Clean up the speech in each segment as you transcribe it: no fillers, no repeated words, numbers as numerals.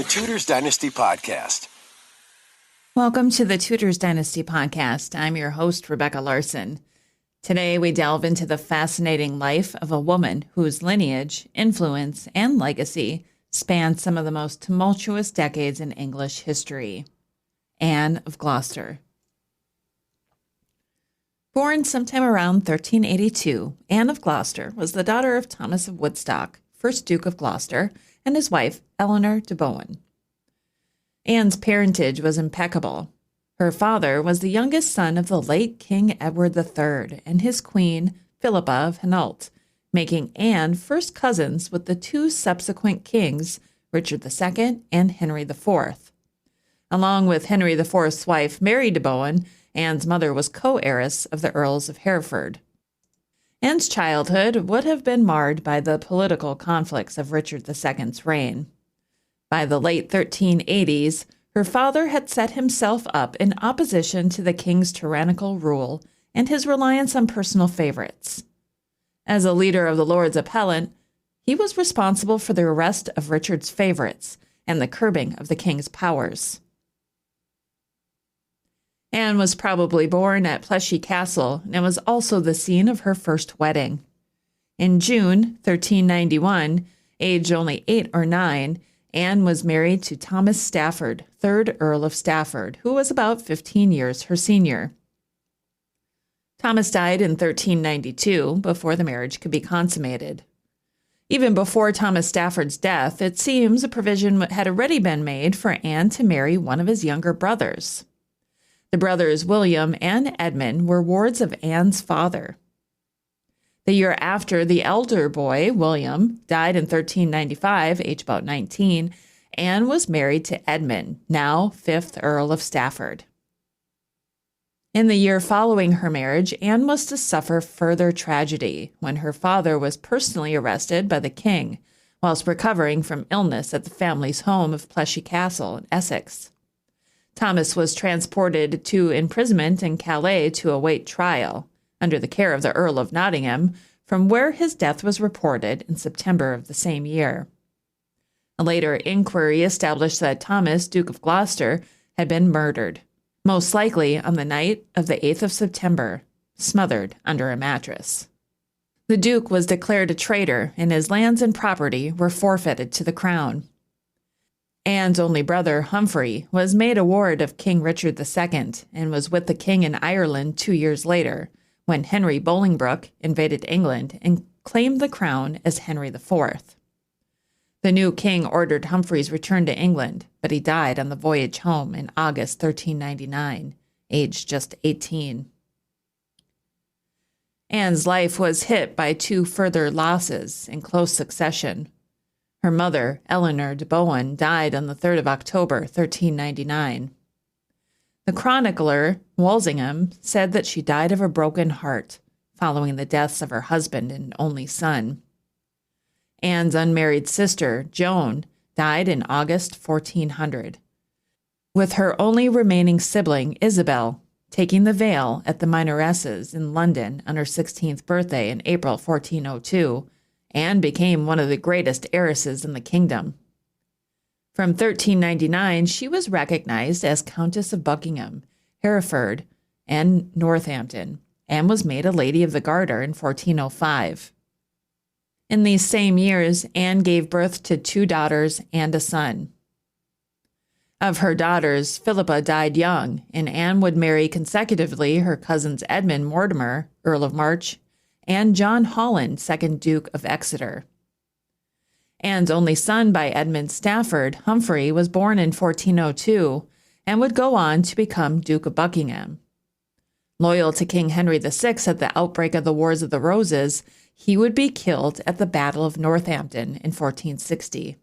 The Tudors Dynasty Podcast. Welcome to the Tudors Dynasty Podcast. I'm your host, Rebecca Larson. Today, we delve into the fascinating life of a woman whose lineage, influence, and legacy span some of the most tumultuous decades in English history. Anne of Gloucester. Born sometime around 1382, Anne of Gloucester was the daughter of Thomas of Woodstock, 1st Duke of Gloucester, and his wife, Eleanor de Bohun. Anne's parentage was impeccable. Her father was the youngest son of the late King Edward III and his queen, Philippa of Hainault, making Anne first cousins with the two subsequent kings, Richard II and Henry IV. Along with Henry IV's wife, Mary de Bohun, Anne's mother was co-heiress of the Earls of Hereford. Anne's childhood would have been marred by the political conflicts of Richard II's reign. By the late 1380s, her father had set himself up in opposition to the king's tyrannical rule and his reliance on personal favorites. As a leader of the Lords Appellant, he was responsible for the arrest of Richard's favorites and the curbing of the king's powers. Anne was probably born at Pleshy Castle and was also the scene of her first wedding. In June 1391, aged only 8 or 9, Anne was married to Thomas Stafford, 3rd Earl of Stafford, who was about 15 years her senior. Thomas died in 1392 before the marriage could be consummated. Even before Thomas Stafford's death, it seems a provision had already been made for Anne to marry one of his younger brothers. The brothers William and Edmund were wards of Anne's father. The year after the elder boy, William, died in 1395, aged about 19, Anne was married to Edmund, now 5th Earl of Stafford. In the year following her marriage, Anne was to suffer further tragedy when her father was personally arrested by the king whilst recovering from illness at the family's home of Pleshy Castle in Essex. Thomas was transported to imprisonment in Calais to await trial, under the care of the Earl of Nottingham, from where his death was reported in September of the same year. A later inquiry established that Thomas, Duke of Gloucester, had been murdered, most likely on the night of the 8th of September, smothered under a mattress. The Duke was declared a traitor, and his lands and property were forfeited to the crown. Anne's only brother, Humphrey, was made a ward of King Richard II and was with the king in Ireland 2 years later, when Henry Bolingbroke invaded England and claimed the crown as Henry IV. The new king ordered Humphrey's return to England, but he died on the voyage home in August 1399, aged just 18. Anne's life was hit by 2 further losses in close succession. Her mother, Eleanor de Bohun, died on the 3rd of October, 1399. The chronicler, Walsingham, said that she died of a broken heart following the deaths of her husband and only son. Anne's unmarried sister, Joan, died in August 1400, with her only remaining sibling, Isabel, taking the veil at the Minoresses in London on her 16th birthday in April 1402, and became one of the greatest heiresses in the kingdom. From 1399, she was recognized as Countess of Buckingham, Hereford, and Northampton, and was made a Lady of the Garter in 1405. In these same years, Anne gave birth to 2 daughters and a son. Of her daughters, Philippa died young, and Anne would marry consecutively her cousins Edmund Mortimer, Earl of March, and John Holland, 2nd Duke of Exeter. Anne's only son by Edmund Stafford, Humphrey, was born in 1402 and would go on to become Duke of Buckingham. Loyal to King Henry VI at the outbreak of the Wars of the Roses, he would be killed at the Battle of Northampton in 1460.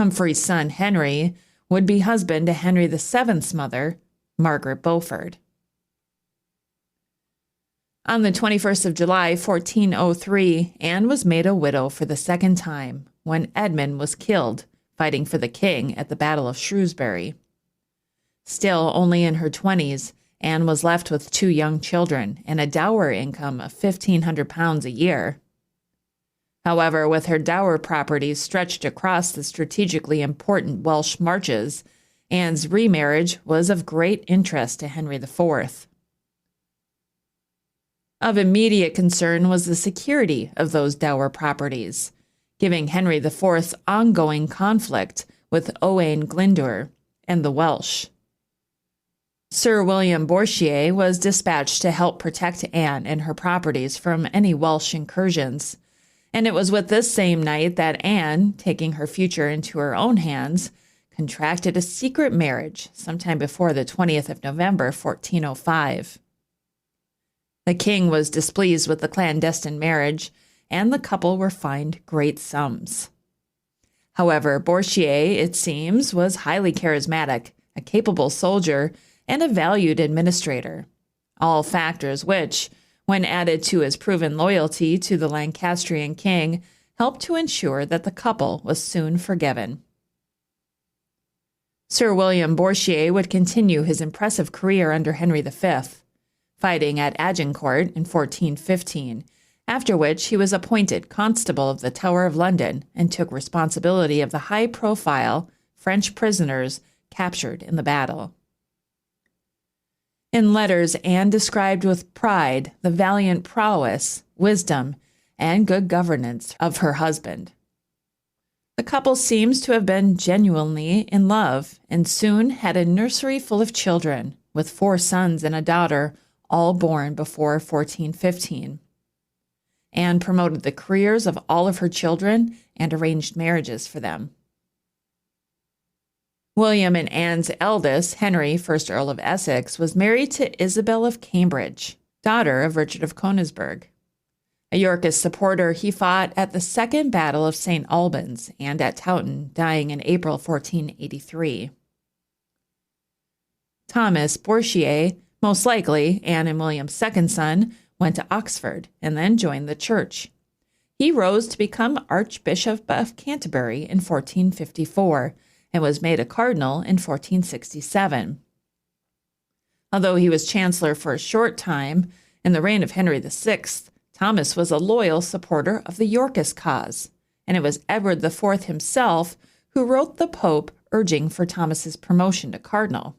Humphrey's son, Henry, would be husband to Henry VII's mother, Margaret Beaufort. On the 21st of July, 1403, Anne was made a widow for the second time when Edmund was killed fighting for the king at the Battle of Shrewsbury. Still only in her 20s, Anne was left with 2 young children and a dower income of £1,500 a year. However, with her dower properties stretched across the strategically important Welsh marches, Anne's remarriage was of great interest to Henry IV. Of immediate concern was the security of those dower properties, giving Henry IV's ongoing conflict with Owain Glyndwr and the Welsh. Sir William Bourchier was dispatched to help protect Anne and her properties from any Welsh incursions, and it was with this same knight that Anne, taking her future into her own hands, contracted a secret marriage sometime before the 20th of November, 1405. The king was displeased with the clandestine marriage, and the couple were fined great sums. However, Bourchier, it seems, was highly charismatic, a capable soldier, and a valued administrator, all factors which, when added to his proven loyalty to the Lancastrian king, helped to ensure that the couple was soon forgiven. Sir William Bourchier would continue his impressive career under Henry V, fighting at Agincourt in 1415, after which he was appointed Constable of the Tower of London and took responsibility of the high-profile French prisoners captured in the battle. In letters, Anne described with pride the valiant prowess, wisdom, and good governance of her husband. The couple seems to have been genuinely in love and soon had a nursery full of children, with 4 sons and a daughter, all born before 1415. Anne promoted the careers of all of her children and arranged marriages for them. William and Anne's eldest, Henry, 1st Earl of Essex, was married to Isabel of Cambridge, daughter of Richard of Königsberg. A Yorkist supporter, he fought at the Second Battle of St. Albans and at Towton, dying in April 1483. Thomas Bourchier, most likely Anne and William's second son, went to Oxford and then joined the church. He rose to become Archbishop of Canterbury in 1454 and was made a cardinal in 1467. Although he was chancellor for a short time, in the reign of Henry VI, Thomas was a loyal supporter of the Yorkist cause, and it was Edward IV himself who wrote the Pope urging for Thomas's promotion to cardinal.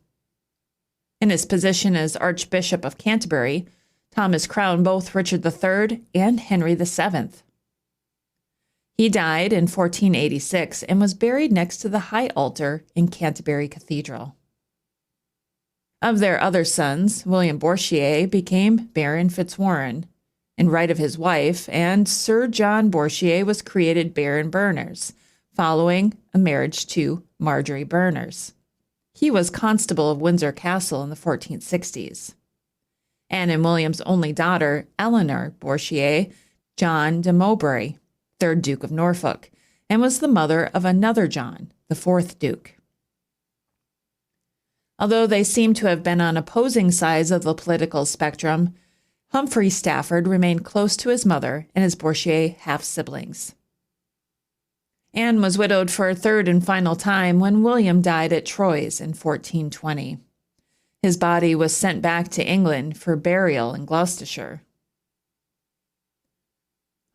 In his position as Archbishop of Canterbury, Thomas crowned both Richard III and Henry VII. He died in 1486 and was buried next to the high altar in Canterbury Cathedral. Of their other sons, William Bourchier became Baron Fitzwarren in right of his wife, and Sir John Bourchier was created Baron Berners, following a marriage to Marjorie Berners. He was constable of Windsor Castle in the 1460s. Anne and William's only daughter, Eleanor Bourchier, John de Mowbray, 3rd Duke of Norfolk, and was the mother of another John, the 4th Duke. Although they seem to have been on opposing sides of the political spectrum, Humphrey Stafford remained close to his mother and his Bourchier half-siblings. Anne was widowed for a third and final time when William died at Troyes in 1420. His body was sent back to England for burial in Gloucestershire.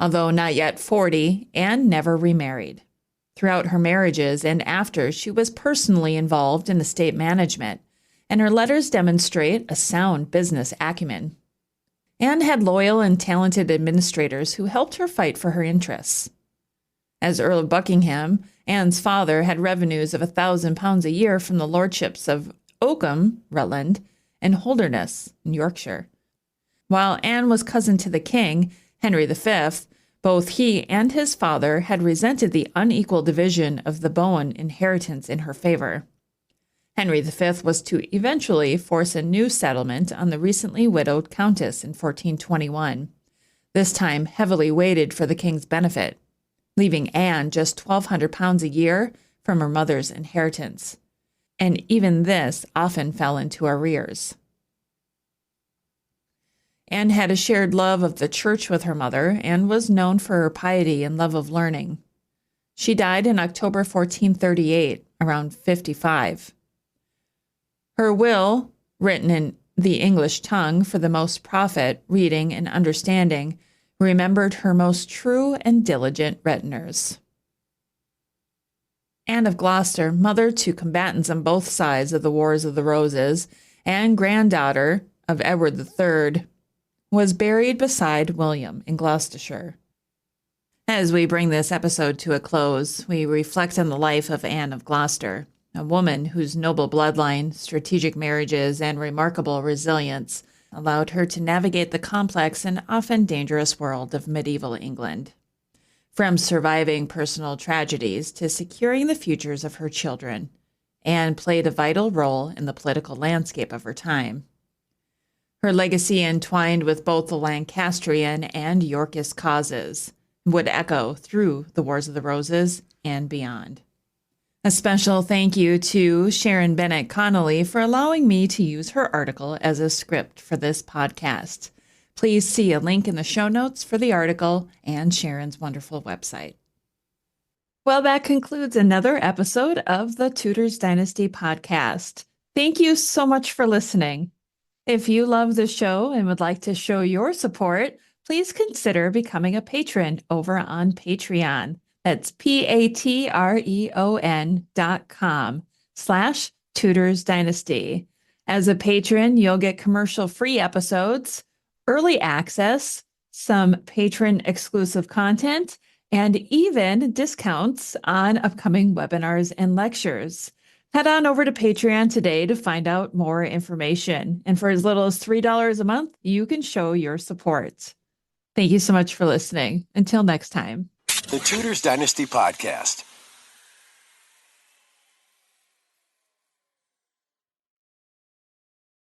Although not yet 40, Anne never remarried. Throughout her marriages and after, she was personally involved in estate management, and her letters demonstrate a sound business acumen. Anne had loyal and talented administrators who helped her fight for her interests. As Earl of Buckingham, Anne's father had revenues of £1,000 a year from the lordships of Oakham, Rutland, and Holderness, in Yorkshire. While Anne was cousin to the king, Henry V, both he and his father had resented the unequal division of the Bowen inheritance in her favor. Henry V was to eventually force a new settlement on the recently widowed countess in 1421, this time heavily weighted for the king's benefit, leaving Anne just £1,200 a year from her mother's inheritance. And even this often fell into arrears. Anne had a shared love of the church with her mother and was known for her piety and love of learning. She died in October 1438, around 55. Her will, written in the English tongue for the most profit, reading, and understanding, remembered her most true and diligent retainers. Anne of Gloucester, mother to combatants on both sides of the Wars of the Roses, and granddaughter of Edward III, was buried beside William in Gloucestershire. As we bring this episode to a close, we reflect on the life of Anne of Gloucester, a woman whose noble bloodline, strategic marriages, and remarkable resilience allowed her to navigate the complex and often dangerous world of medieval England. From surviving personal tragedies to securing the futures of her children, Anne played a vital role in the political landscape of her time. Her legacy, entwined with both the Lancastrian and Yorkist causes, would echo through the Wars of the Roses and beyond. A special thank you to Sharon Bennett Connolly for allowing me to use her article as a script for this podcast. Please see a link in the show notes for the article and Sharon's wonderful website. Well, that concludes another episode of the Tudors Dynasty podcast. Thank you so much for listening. If you love the show and would like to show your support, please consider becoming a patron over on Patreon. That's patreon.com/Tudors Dynasty. As a patron, you'll get commercial-free episodes, early access, some patron-exclusive content, and even discounts on upcoming webinars and lectures. Head on over to Patreon today to find out more information. And for as little as $3 a month, you can show your support. Thank you so much for listening. Until next time. The Tudors Dynasty Podcast.